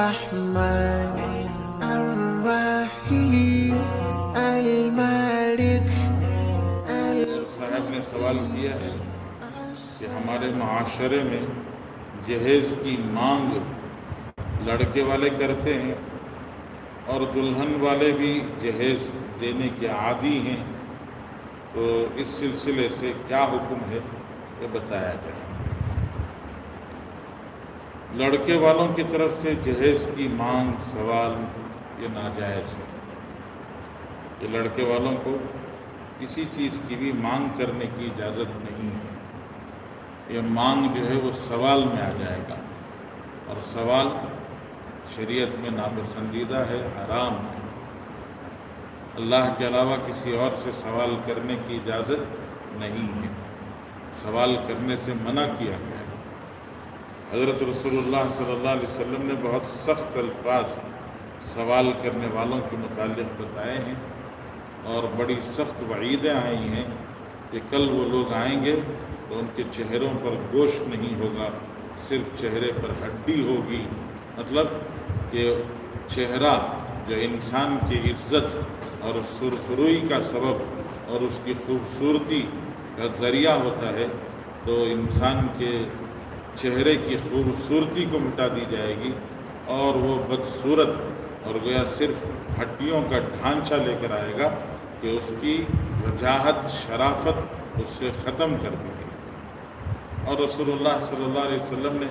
الرحمن الرحیم المالک صاحب نے سوال کیا ہے کہ ہمارے معاشرے میں جہیز کی مانگ لڑکے والے کرتے ہیں اور دلہن والے بھی جہیز دینے کے عادی ہیں، تو اس سلسلے سے کیا حکم ہے یہ بتایا جائے۔ لڑکے والوں کی طرف سے جہیز کی مانگ سوال یہ ناجائز ہے کہ لڑکے والوں کو کسی چیز کی بھی مانگ کرنے کی اجازت نہیں ہے۔ یہ مانگ جو ہے وہ سوال میں آ جائے گا، اور سوال شریعت میں ناپسندیدہ ہے، حرام ہے۔ اللہ کے علاوہ کسی اور سے سوال کرنے کی اجازت نہیں ہے، سوال کرنے سے منع کیا گیا ہے۔ حضرت رسول اللہ صلی اللہ علیہ وسلم نے بہت سخت الفاظ سوال کرنے والوں کے متعلق بتائے ہیں، اور بڑی سخت وعیدیں آئی ہیں کہ کل وہ لوگ آئیں گے تو ان کے چہروں پر گوشت نہیں ہوگا، صرف چہرے پر ہڈی ہوگی۔ مطلب کہ چہرہ جو انسان کی عزت اور سرخروئی کا سبب اور اس کی خوبصورتی کا ذریعہ ہوتا ہے، تو انسان کے چہرے کی خوبصورتی کو مٹا دی جائے گی، اور وہ بدصورت اور گویا صرف ہڈیوں کا ڈھانچہ لے کر آئے گا کہ اس کی وجاہت، شرافت اس سے ختم کر دی گئی۔ اور رسول اللہ صلی اللہ علیہ وسلم نے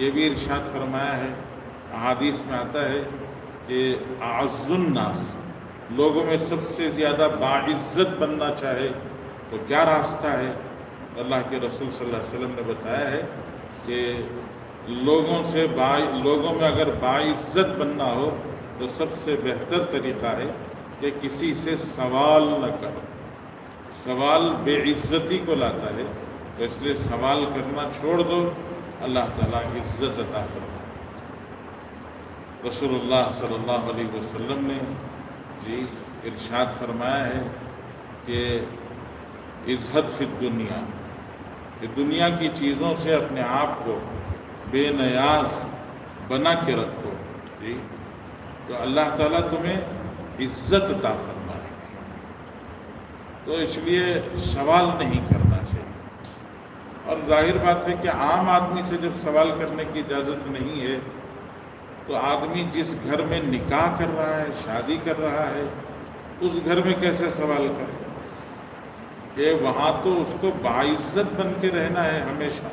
یہ بھی ارشاد فرمایا ہے، احادیث میں آتا ہے کہ اعز الناس، لوگوں میں سب سے زیادہ باعزت بننا چاہے تو کیا راستہ ہے؟ اللہ کے رسول صلی اللہ علیہ وسلم نے بتایا ہے کہ لوگوں میں اگر باعزت بننا ہو تو سب سے بہتر طریقہ ہے کہ کسی سے سوال نہ کرو۔ سوال بے عزتی کو لاتا ہے، تو اس لیے سوال کرنا چھوڑ دو، اللہ تعالیٰ عزت عطا فرمائے۔ رسول اللہ صلی اللہ علیہ وسلم نے ارشاد فرمایا ہے کہ ازہد فی الدنیا، کہ دنیا کی چیزوں سے اپنے آپ کو بے نیاز بنا کے رکھو، تو اللہ تعالیٰ تمہیں عزت عطا فرمائے گا۔ تو اس لیے سوال نہیں کرنا چاہیے۔ اور ظاہر بات ہے کہ عام آدمی سے جب سوال کرنے کی اجازت نہیں ہے، تو آدمی جس گھر میں نکاح کر رہا ہے، شادی کر رہا ہے، اس گھر میں کیسے سوال کرے؟ کہ وہاں تو اس کو باعزت بن کے رہنا ہے ہمیشہ،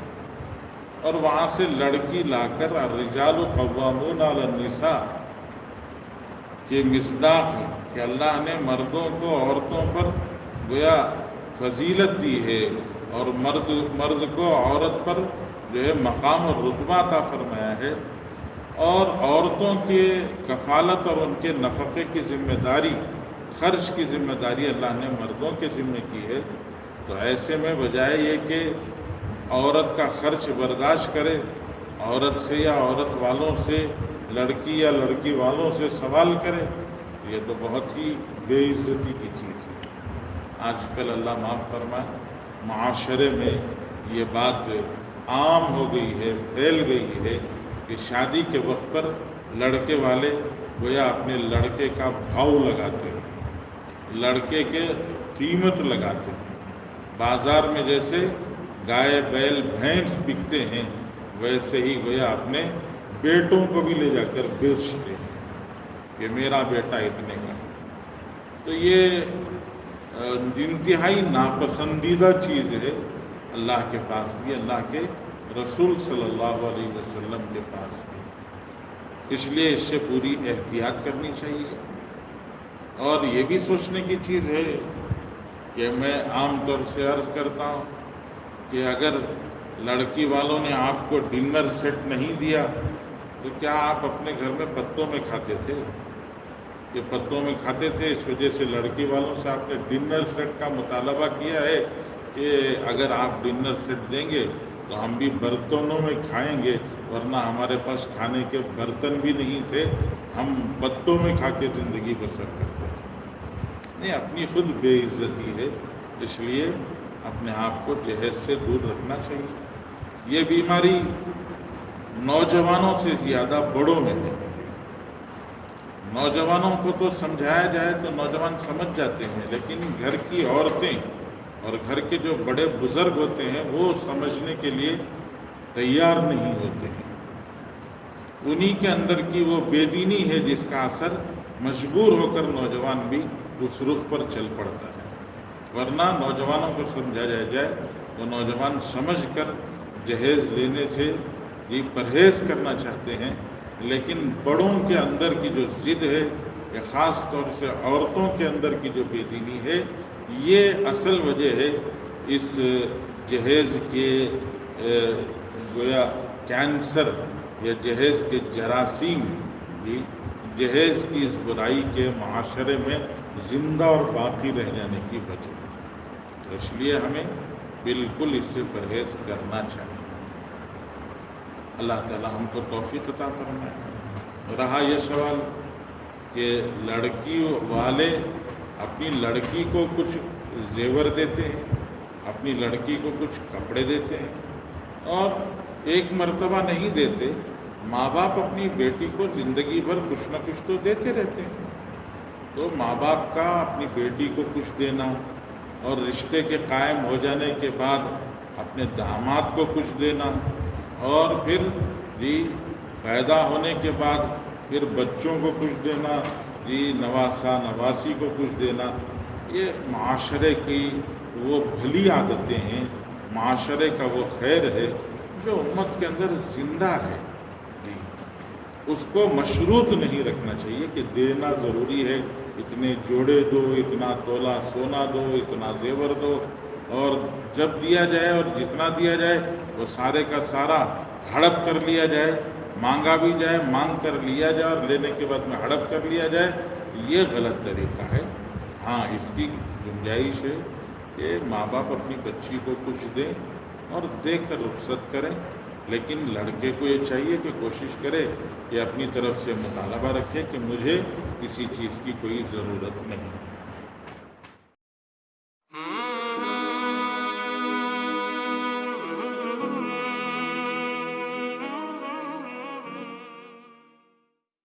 اور وہاں سے لڑکی لا کر الرجال قوامون علی النساء کے مصداق ہے کہ اللہ نے مردوں کو عورتوں پر گویا فضیلت دی ہے، اور مرد کو عورت پر جو ہے مقام اور رتبہ عطا فرمایا ہے، اور عورتوں کے کفالت اور ان کے نفقے کی ذمہ داری، خرچ کی ذمہ داری اللہ نے مردوں کے ذمہ کی ہے۔ تو ایسے میں بجائے یہ کہ عورت کا خرچ برداشت کرے، عورت سے یا عورت والوں سے، لڑکی یا لڑکی والوں سے سوال کرے، یہ تو بہت ہی بے عزتی کی چیز ہے۔ آج کل اللہ معاف فرمائے، معاشرے میں یہ بات عام ہو گئی ہے، پھیل گئی ہے کہ شادی کے وقت پر لڑکے والے گویا اپنے لڑکے کا بھاؤ لگاتے ہیں، لڑکے کے قیمت لگاتے ہیں۔ بازار میں جیسے گائے، بیل، بھینس بکتے ہیں، ویسے ہی گویا اپنے بیٹوں کو بھی لے جا کر بیچتے ہیں کہ میرا بیٹا اتنے کا۔ تو یہ انتہائی ناپسندیدہ چیز ہے اللہ کے پاس بھی، اللہ کے رسول صلی اللہ علیہ وسلم کے پاس بھی۔ اس لیے اس سے پوری احتیاط کرنی چاہیے۔ اور یہ بھی سوچنے کی چیز ہے کہ میں عام طور سے عرض کرتا ہوں کہ اگر لڑکی والوں نے آپ کو ڈنر سیٹ نہیں دیا تو کیا آپ اپنے گھر میں پتوں میں کھاتے تھے؟ کہ پتوں میں کھاتے تھے، اس وجہ سے لڑکی والوں سے آپ نے ڈنر سیٹ کا مطالبہ کیا ہے کہ اگر آپ ڈنر سیٹ دیں گے تو ہم بھی برتنوں میں کھائیں گے، ورنہ ہمارے پاس کھانے کے برتن بھی نہیں تھے، ہم پتوں میں کھا کے زندگی بسر کرتے تھے۔ نہیں، اپنی خود بے عزتی ہے، اس لیے اپنے آپ کو جہیز سے دور رکھنا چاہیے۔ یہ بیماری نوجوانوں سے زیادہ بڑوں میں ہے۔ نوجوانوں کو تو سمجھایا جائے تو نوجوان سمجھ جاتے ہیں، لیکن گھر کی عورتیں اور گھر کے جو بڑے بزرگ ہوتے ہیں وہ سمجھنے کے لیے تیار نہیں ہوتے ہیں۔ انہی کے اندر کی وہ بے دینی ہے جس کا اثر مجبور ہو کر نوجوان بھی اس رخ پر چل پڑتا ہے، ورنہ نوجوانوں کو سمجھایا جائے تو نوجوان سمجھ کر جہیز لینے سے یہ پرہیز کرنا چاہتے ہیں، لیکن بڑوں کے اندر کی جو ضد ہے یا خاص طور سے عورتوں کے اندر کی جو بے دینی ہے، یہ اصل وجہ ہے اس جہیز کے گویا کینسر یا جہیز کے جراثیم بھی جہیز کی اس برائی کے معاشرے میں زندہ اور باقی رہ جانے کی وجہ ہے۔ تو اس لیے ہمیں بالکل اس سے پرہیز کرنا چاہیے۔ اللہ تعالی ہم کو توفیق عطا فرمائے۔ رہا یہ سوال کہ لڑکی والے اپنی لڑکی کو کچھ زیور دیتے ہیں، اپنی لڑکی کو کچھ کپڑے دیتے ہیں، اور ایک مرتبہ نہیں دیتے، ماں باپ اپنی بیٹی کو زندگی بھر کچھ نہ کچھ تو دیتے رہتے ہیں۔ تو ماں باپ کا اپنی بیٹی کو کچھ دینا، اور رشتے کے قائم ہو جانے کے بعد اپنے داماد کو کچھ دینا، اور پھر جی پیدا ہونے کے بعد پھر بچوں کو کچھ دینا، جی نواسا نواسی کو کچھ دینا، یہ معاشرے کی وہ بھلی عادتیں ہیں، معاشرے کا وہ خیر ہے جو امت کے اندر زندہ ہے۔ جی اس کو مشروط نہیں رکھنا چاہیے کہ دینا ضروری ہے، اتنے جوڑے دو، اتنا تولہ سونا دو، اتنا زیور دو، اور جب دیا جائے اور جتنا دیا جائے وہ سارے کا سارا ہڑپ کر لیا جائے، مانگا بھی جائے، مانگ کر لیا جائے، اور لینے کے بعد میں ہڑپ کر لیا جائے، یہ غلط طریقہ ہے۔ ہاں اس کی گنجائش ہے کہ ماں باپ اپنی بچی کو کچھ دیں اور دے کر رخصت کریں، لیکن لڑکے کو یہ چاہیے کہ کوشش کرے کہ اپنی طرف سے مطالبہ رکھے کہ مجھے کسی چیز کی کوئی ضرورت نہیں۔